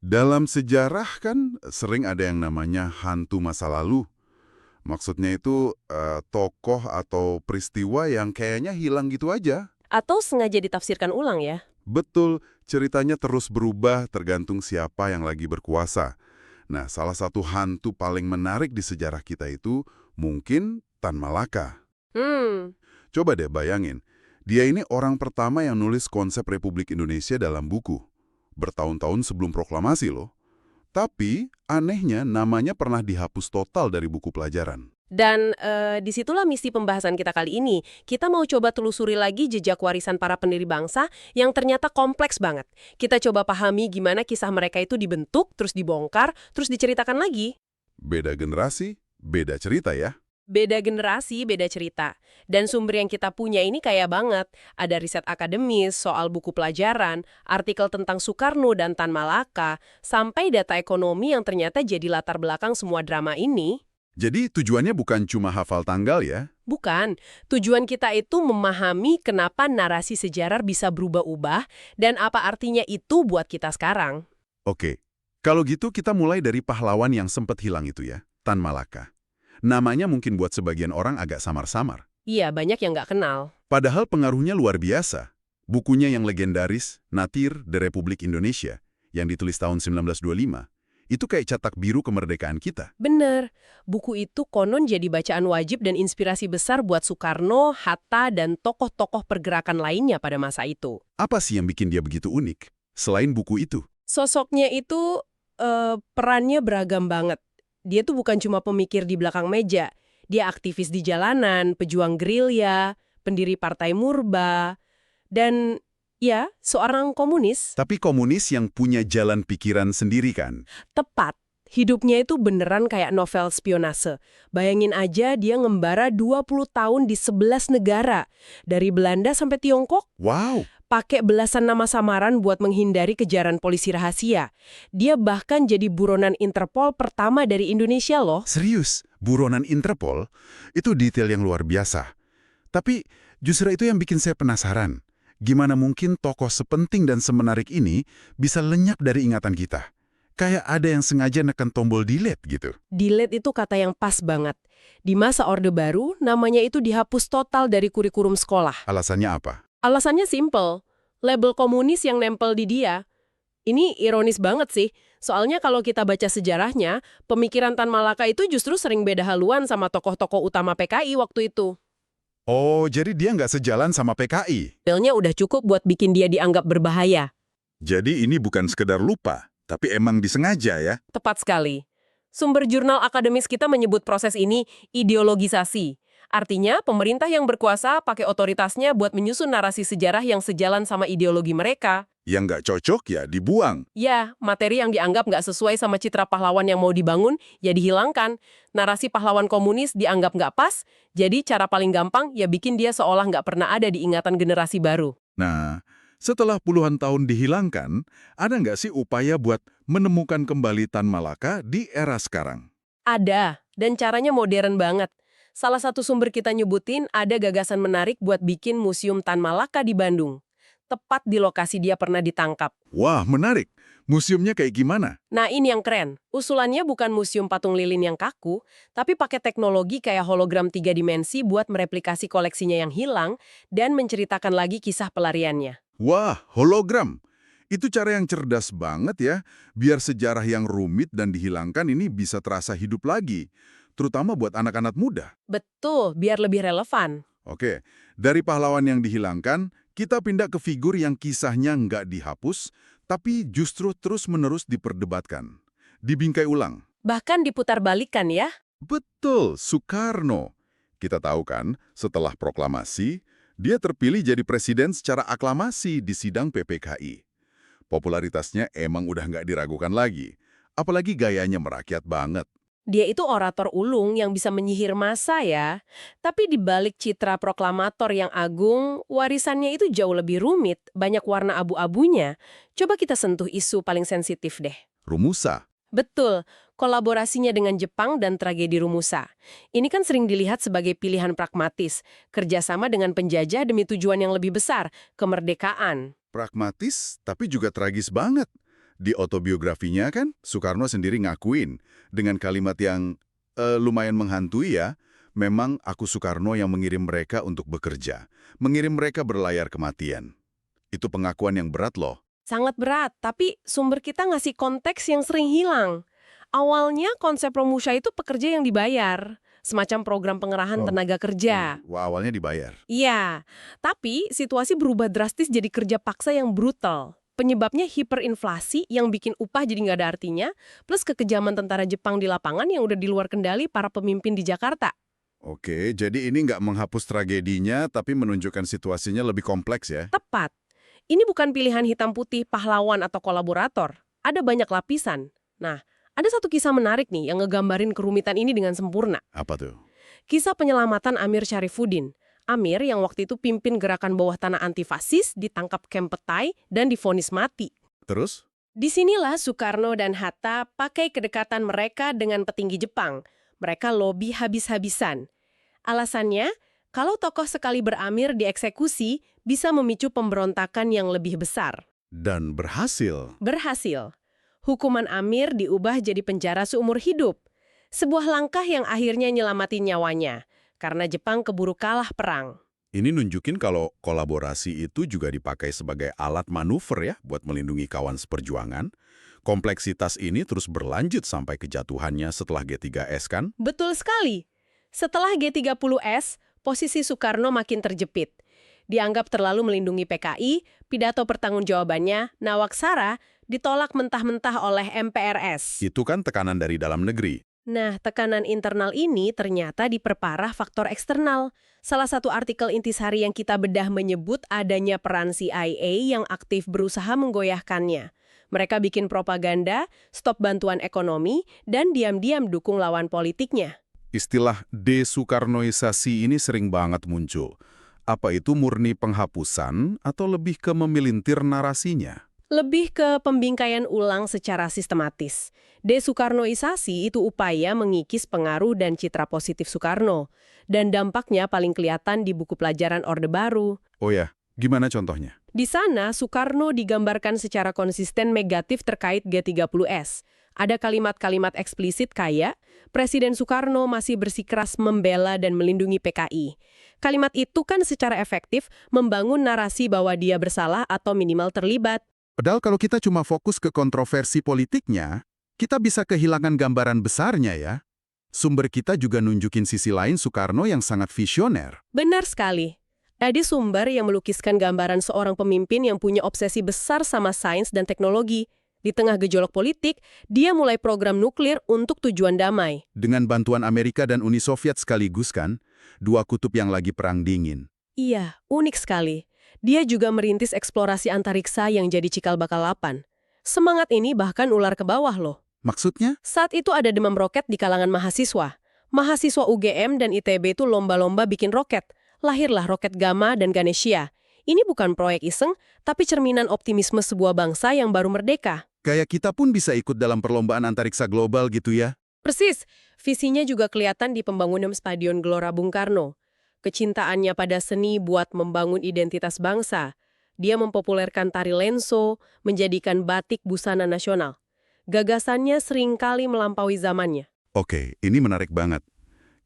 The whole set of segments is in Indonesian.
Dalam sejarah kan sering ada yang namanya hantu masa lalu. Maksudnya itu tokoh atau peristiwa yang kayaknya hilang gitu aja. Atau sengaja ditafsirkan ulang ya? Betul, ceritanya terus berubah tergantung siapa yang lagi berkuasa. Nah, salah satu hantu paling menarik di sejarah kita itu mungkin Tan Malaka. Hmm, Coba deh bayangin, dia ini orang pertama yang nulis konsep Republik Indonesia dalam buku. Bertahun-tahun sebelum proklamasi loh. Tapi, anehnya namanya pernah dihapus total dari buku pelajaran. dan disitulah misi pembahasan kita kali ini. Kita mau coba telusuri lagi jejak warisan para pendiri bangsa yang ternyata kompleks banget. Kita coba pahami gimana kisah mereka itu dibentuk, terus dibongkar, terus diceritakan lagi. Beda generasi, beda cerita ya. Beda generasi, beda cerita. Dan sumber yang kita punya ini kaya banget. Ada riset akademis soal buku pelajaran, artikel tentang Soekarno dan Tan Malaka, sampai data ekonomi yang ternyata jadi latar belakang semua drama ini. Jadi tujuannya bukan cuma hafal tanggal ya. Bukan, tujuan kita itu memahami kenapa narasi sejarah bisa berubah-ubah dan apa artinya itu buat kita sekarang. Oke, kalau gitu kita mulai dari pahlawan yang sempat hilang itu ya, Tan Malaka. Namanya mungkin buat sebagian orang agak samar-samar. Iya, banyak yang nggak kenal. Padahal pengaruhnya luar biasa. Bukunya yang legendaris, Natir, The Republic Indonesia, yang ditulis tahun 1925, itu kayak cetak biru kemerdekaan kita. Bener, buku itu konon jadi bacaan wajib dan inspirasi besar buat Soekarno, Hatta, dan tokoh-tokoh pergerakan lainnya pada masa itu. Apa sih yang bikin dia begitu unik? Selain buku itu. Sosoknya itu perannya beragam banget. Dia tuh bukan cuma pemikir di belakang meja. Dia aktivis di jalanan, pejuang gerilya, pendiri Partai Murba, dan ya, seorang komunis. Tapi komunis yang punya jalan pikiran sendiri kan? Tepat. Hidupnya itu beneran kayak novel spionase. Bayangin aja dia ngembara 20 tahun di 11 negara. Dari Belanda sampai Tiongkok, Wow, pakai belasan nama samaran buat menghindari kejaran polisi rahasia. Dia bahkan jadi buronan Interpol pertama dari Indonesia loh. serius? Buronan Interpol? Itu detail yang luar biasa. Tapi justru itu yang bikin saya penasaran. Gimana mungkin tokoh sepenting dan semenarik ini bisa lenyap dari ingatan kita? Kayak ada yang sengaja neken tombol delete gitu. Delete itu kata yang pas banget. Di masa Orde Baru, namanya itu dihapus total dari kurikulum sekolah. Alasannya apa? Alasannya simple. Label komunis yang nempel di dia. Ini ironis banget sih. Soalnya kalau kita baca sejarahnya, pemikiran Tan Malaka itu justru sering beda haluan sama tokoh-tokoh utama PKI waktu itu. Oh, jadi dia nggak sejalan sama PKI. Labelnya udah cukup buat bikin dia dianggap berbahaya. Jadi ini bukan sekedar lupa, tapi emang disengaja ya? Tepat sekali. Sumber jurnal akademis kita menyebut proses ini ideologisasi. Artinya, pemerintah yang berkuasa pakai otoritasnya buat menyusun narasi sejarah yang sejalan sama ideologi mereka. Yang nggak cocok ya dibuang. Ya, materi yang dianggap nggak sesuai sama citra pahlawan yang mau dibangun, ya dihilangkan. Narasi pahlawan komunis dianggap nggak pas, jadi cara paling gampang ya bikin dia seolah nggak pernah ada di ingatan generasi baru. Nah, setelah puluhan tahun dihilangkan, ada nggak sih upaya buat menemukan kembali Tan Malaka di era sekarang? Ada, dan caranya modern banget. Salah satu sumber kita nyebutin ada gagasan menarik buat bikin Museum Tan Malaka di Bandung. Tepat di lokasi dia pernah ditangkap. Wah, menarik. Museumnya kayak gimana? Nah, ini yang keren. Usulannya bukan museum patung lilin yang kaku, tapi pakai teknologi kayak hologram 3 dimensi buat mereplikasi koleksinya yang hilang dan menceritakan lagi kisah pelariannya. Wah, hologram. Itu cara yang cerdas banget ya, biar sejarah yang rumit dan dihilangkan ini bisa terasa hidup lagi, terutama buat anak-anak muda. Betul, biar lebih relevan. Oke, dari pahlawan yang dihilangkan, kita pindah ke figur yang kisahnya nggak dihapus, tapi justru terus-menerus diperdebatkan. Dibingkai ulang. Bahkan diputar balikan ya. Betul, Soekarno. Kita tahu kan, setelah proklamasi, dia terpilih jadi presiden secara aklamasi di sidang PPKI. Popularitasnya emang udah nggak diragukan lagi. Apalagi gayanya merakyat banget. Dia itu orator ulung yang bisa menyihir massa ya. Tapi di balik citra proklamator yang agung, warisannya itu jauh lebih rumit, banyak warna abu-abunya. Coba kita sentuh isu paling sensitif deh. Rumusa. Betul, kolaborasinya dengan Jepang dan tragedi Rumusa. Ini kan sering dilihat sebagai pilihan pragmatis, kerjasama dengan penjajah demi tujuan yang lebih besar, kemerdekaan. Pragmatis, tapi juga tragis banget. Di autobiografinya kan, Soekarno sendiri ngakuin dengan kalimat yang lumayan menghantui ya, memang aku Soekarno yang mengirim mereka untuk bekerja, mengirim mereka berlayar kematian. Itu pengakuan yang berat loh. Sangat berat, tapi sumber kita ngasih konteks yang sering hilang. Awalnya konsep Romusha itu pekerja yang dibayar, semacam program pengerahan tenaga kerja. Wah, awalnya dibayar. Iya, tapi situasi berubah drastis jadi kerja paksa yang brutal. Penyebabnya hiperinflasi yang bikin upah jadi nggak ada artinya, plus kekejaman tentara Jepang di lapangan yang udah di luar kendali para pemimpin di Jakarta. Oke, jadi ini nggak menghapus tragedinya, tapi menunjukkan situasinya lebih kompleks ya. Tepat. Ini bukan pilihan hitam putih, pahlawan atau kolaborator. Ada banyak lapisan. Nah, ada satu kisah menarik nih yang ngegambarin kerumitan ini dengan sempurna. Apa tuh? Kisah penyelamatan Amir Syarifuddin. Amir yang waktu itu pimpin gerakan bawah tanah antifasis, ditangkap Kem Petai, dan divonis mati. Terus? Disinilah Soekarno dan Hatta pakai kedekatan mereka dengan petinggi Jepang. Mereka lobi habis-habisan. Alasannya, kalau tokoh sekali beramir dieksekusi, bisa memicu pemberontakan yang lebih besar. Dan berhasil. Berhasil. Hukuman Amir diubah jadi penjara seumur hidup. Sebuah langkah yang akhirnya nyelamatin nyawanya. Karena Jepang keburu kalah perang. Ini nunjukin kalau kolaborasi itu juga dipakai sebagai alat manuver ya buat melindungi kawan seperjuangan. Kompleksitas ini terus berlanjut sampai kejatuhannya setelah G3S kan? Betul sekali. Setelah G30S, posisi Soekarno makin terjepit. Dianggap terlalu melindungi PKI, pidato pertanggungjawabannya, Nawaksara, ditolak mentah-mentah oleh MPRS. Itu kan tekanan dari dalam negeri. Nah, tekanan internal ini ternyata diperparah faktor eksternal. Salah satu artikel intisari yang kita bedah menyebut adanya peran CIA yang aktif berusaha menggoyahkannya. Mereka bikin propaganda, stop bantuan ekonomi, dan diam-diam dukung lawan politiknya. Istilah desoekarnoisasi ini sering banget muncul. Apa itu murni penghapusan atau lebih ke memelintir narasinya? Lebih ke pembingkaian ulang secara sistematis. Desoekarnoisasi itu upaya mengikis pengaruh dan citra positif Soekarno. Dan dampaknya paling kelihatan di buku pelajaran Orde Baru. Oh ya, gimana contohnya? Di sana, Soekarno digambarkan secara konsisten negatif terkait G30S. Ada kalimat-kalimat eksplisit kayak, Presiden Soekarno masih bersikeras membela dan melindungi PKI. Kalimat itu kan secara efektif membangun narasi bahwa dia bersalah atau minimal terlibat. Padahal kalau kita cuma fokus ke kontroversi politiknya, kita bisa kehilangan gambaran besarnya ya. Sumber kita juga nunjukin sisi lain Soekarno yang sangat visioner. Benar sekali. Ada sumber yang melukiskan gambaran seorang pemimpin yang punya obsesi besar sama sains dan teknologi. Di tengah gejolak politik, dia mulai program nuklir untuk tujuan damai. Dengan bantuan Amerika dan Uni Soviet sekaligus kan, dua kutub yang lagi perang dingin. Iya, unik sekali. Dia juga merintis eksplorasi antariksa yang jadi cikal bakal 8. Semangat ini bahkan ular ke bawah loh. Maksudnya? Saat itu ada demam roket di kalangan mahasiswa. Mahasiswa UGM dan ITB itu lomba-lomba bikin roket. Lahirlah roket Gamma dan Ganesha. Ini bukan proyek iseng, tapi cerminan optimisme sebuah bangsa yang baru merdeka. Kayak kita pun bisa ikut dalam perlombaan antariksa global gitu ya? Persis, visinya juga kelihatan di pembangunan Stadion Gelora Bung Karno. Kecintaannya pada seni buat membangun identitas bangsa. Dia mempopulerkan tari lenso, menjadikan batik busana nasional. Gagasannya seringkali melampaui zamannya. Oke, ini menarik banget.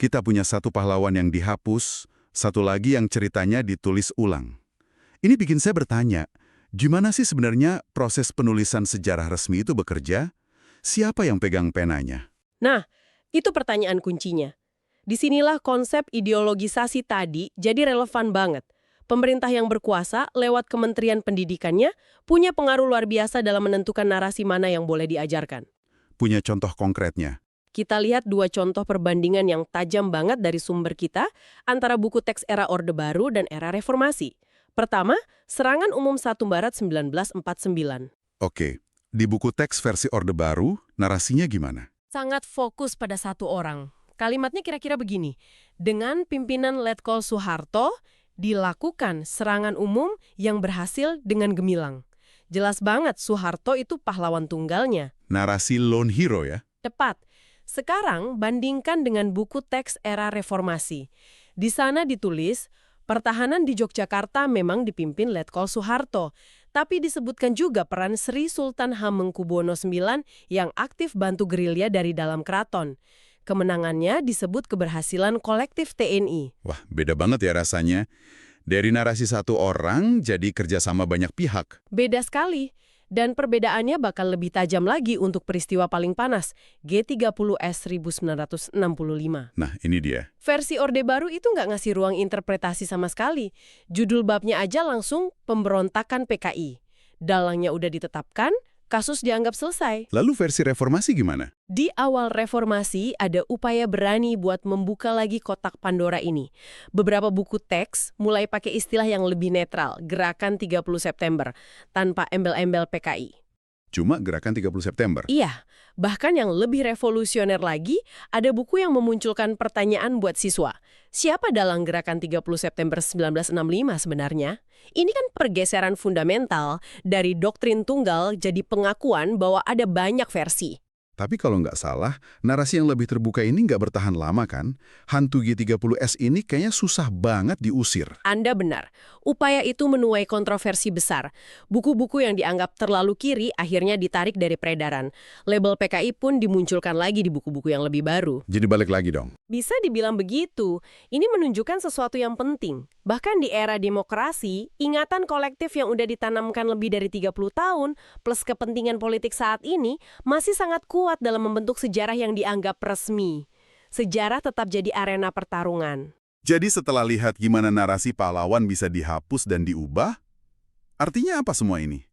Kita punya satu pahlawan yang dihapus, satu lagi yang ceritanya ditulis ulang. Ini bikin saya bertanya, gimana sih sebenarnya proses penulisan sejarah resmi itu bekerja? Siapa yang pegang penanya? Nah, itu pertanyaan kuncinya. Disinilah konsep ideologisasi tadi jadi relevan banget. Pemerintah yang berkuasa lewat Kementerian Pendidikannya punya pengaruh luar biasa dalam menentukan narasi mana yang boleh diajarkan. Punya contoh konkretnya? Kita lihat dua contoh perbandingan yang tajam banget dari sumber kita antara buku teks era Orde Baru dan era Reformasi. Pertama, Serangan Umum 1 Maret 1949. Oke, di buku teks versi Orde Baru, narasinya gimana? Sangat fokus pada satu orang. Kalimatnya kira-kira begini, dengan pimpinan Letkol Soeharto, dilakukan serangan umum yang berhasil dengan gemilang. Jelas banget Soeharto itu pahlawan tunggalnya. Narasi lone hero ya? Tepat. Sekarang bandingkan dengan buku teks era Reformasi. Di sana ditulis, pertahanan di Yogyakarta memang dipimpin Letkol Soeharto, Tapi disebutkan juga peran Sri Sultan Hamengkubuwono IX yang aktif bantu gerilya dari dalam keraton. Kemenangannya disebut keberhasilan kolektif TNI. Wah, beda banget ya rasanya. Dari narasi satu orang jadi kerjasama banyak pihak. Beda sekali. Dan perbedaannya bakal lebih tajam lagi untuk peristiwa paling panas, G30S 1965. Nah, ini dia. Versi Orde Baru itu nggak ngasih ruang interpretasi sama sekali. Judul babnya aja langsung pemberontakan PKI. Dalangnya udah ditetapkan, kasus dianggap selesai. Lalu versi reformasi gimana? Di awal reformasi ada upaya berani buat membuka lagi kotak Pandora ini. Beberapa buku teks mulai pakai istilah yang lebih netral, Gerakan 30 September, tanpa embel-embel PKI. Cuma Gerakan 30 September. Iya, bahkan yang lebih revolusioner lagi, ada buku yang memunculkan pertanyaan buat siswa. Siapa dalang Gerakan 30 September 1965 sebenarnya? Ini kan pergeseran fundamental dari doktrin tunggal jadi pengakuan bahwa ada banyak versi. Tapi kalau nggak salah, narasi yang lebih terbuka ini nggak bertahan lama kan? Hantu G30S ini kayaknya susah banget diusir. Anda benar. Upaya itu menuai kontroversi besar. Buku-buku yang dianggap terlalu kiri akhirnya ditarik dari peredaran. Label PKI pun dimunculkan lagi di buku-buku yang lebih baru. Jadi balik lagi dong. Bisa dibilang begitu. Ini menunjukkan sesuatu yang penting. Bahkan di era demokrasi, ingatan kolektif yang udah ditanamkan lebih dari 30 tahun, plus kepentingan politik saat ini, masih sangat kuat dalam membentuk sejarah yang dianggap resmi. Sejarah tetap jadi arena pertarungan. Jadi setelah lihat gimana narasi pahlawan bisa dihapus dan diubah, artinya apa semua ini?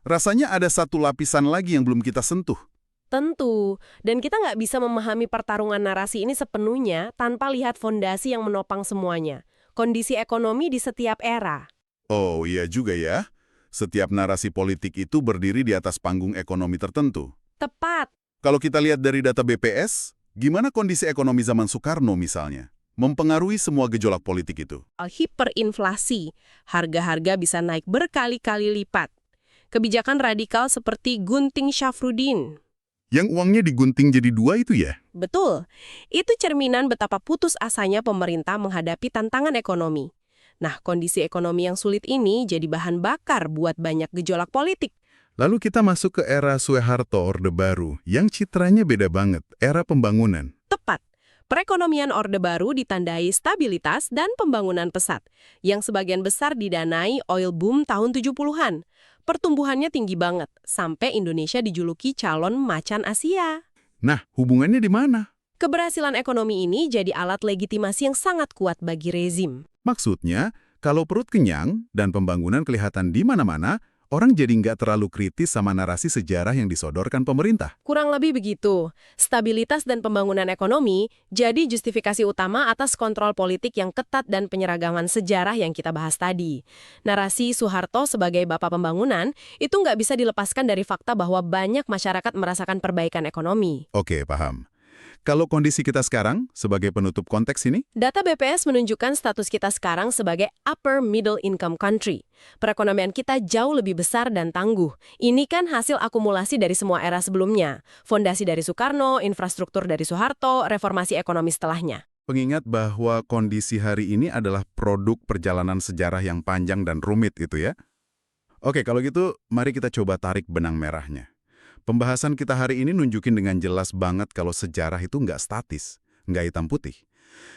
Rasanya ada satu lapisan lagi yang belum kita sentuh. Tentu, dan kita nggak bisa memahami pertarungan narasi ini sepenuhnya tanpa lihat fondasi yang menopang semuanya. Kondisi ekonomi di setiap era. Oh iya juga ya, setiap narasi politik itu berdiri di atas panggung ekonomi tertentu. Tepat. Kalau kita lihat dari data BPS, gimana kondisi ekonomi zaman Soekarno misalnya? Mempengaruhi semua gejolak politik itu. Hiperinflasi, harga-harga bisa naik berkali-kali lipat. Kebijakan radikal seperti Gunting Syafruddin. Yang uangnya digunting jadi dua itu ya? Betul, itu cerminan betapa putus asanya pemerintah menghadapi tantangan ekonomi. Nah, kondisi ekonomi yang sulit ini jadi bahan bakar buat banyak gejolak politik. Lalu kita masuk ke era Soeharto Orde Baru, yang citranya beda banget, era pembangunan. Tepat. Perekonomian Orde Baru ditandai stabilitas dan pembangunan pesat, yang sebagian besar didanai oil boom tahun 70-an. Pertumbuhannya tinggi banget, sampai Indonesia dijuluki calon macan Asia. Nah, hubungannya di mana? Keberhasilan ekonomi ini jadi alat legitimasi yang sangat kuat bagi rezim. Maksudnya, kalau perut kenyang dan pembangunan kelihatan di mana-mana, orang jadi nggak terlalu kritis sama narasi sejarah yang disodorkan pemerintah. Kurang lebih begitu. Stabilitas dan pembangunan ekonomi jadi justifikasi utama atas kontrol politik yang ketat dan penyeragaman sejarah yang kita bahas tadi. Narasi Soeharto sebagai bapak pembangunan itu nggak bisa dilepaskan dari fakta bahwa banyak masyarakat merasakan perbaikan ekonomi. Oke, paham. Kalau kondisi kita sekarang, sebagai penutup konteks ini, Data BPS menunjukkan status kita sekarang sebagai upper middle income country. Perekonomian kita jauh lebih besar dan tangguh. Ini kan hasil akumulasi dari semua era sebelumnya. Fondasi dari Soekarno, infrastruktur dari Soeharto, reformasi ekonomi setelahnya. pengingat bahwa kondisi hari ini adalah produk perjalanan sejarah yang panjang dan rumit itu ya. Oke, kalau gitu, mari kita coba tarik benang merahnya. Pembahasan kita hari ini nunjukin dengan jelas banget kalau sejarah itu nggak statis, nggak hitam putih.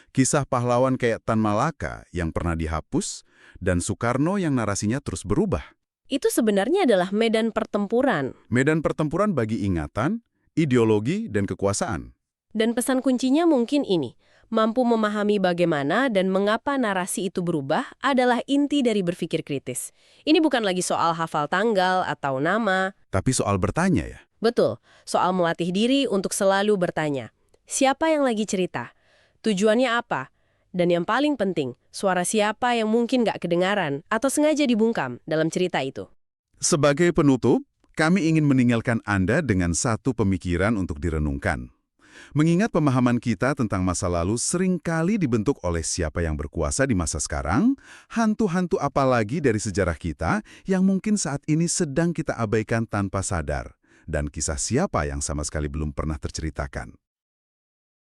Kisah pahlawan kayak Tan Malaka yang pernah dihapus, dan Soekarno yang narasinya terus berubah. Itu sebenarnya adalah medan pertempuran. Medan pertempuran bagi ingatan, ideologi, dan kekuasaan. Dan pesan kuncinya mungkin ini. Mampu memahami bagaimana dan mengapa narasi itu berubah adalah inti dari berpikir kritis. Ini bukan lagi soal hafal tanggal atau nama. Tapi soal bertanya ya. Betul, soal melatih diri untuk selalu bertanya. Siapa yang lagi cerita? Tujuannya apa? Dan yang paling penting, suara siapa yang mungkin nggak kedengaran atau sengaja dibungkam dalam cerita itu. Sebagai penutup, kami ingin meninggalkan Anda dengan satu pemikiran untuk direnungkan. Mengingat pemahaman kita tentang masa lalu seringkali dibentuk oleh siapa yang berkuasa di masa sekarang, hantu-hantu apa lagi dari sejarah kita yang mungkin saat ini sedang kita abaikan tanpa sadar, dan kisah siapa yang sama sekali belum pernah terceritakan.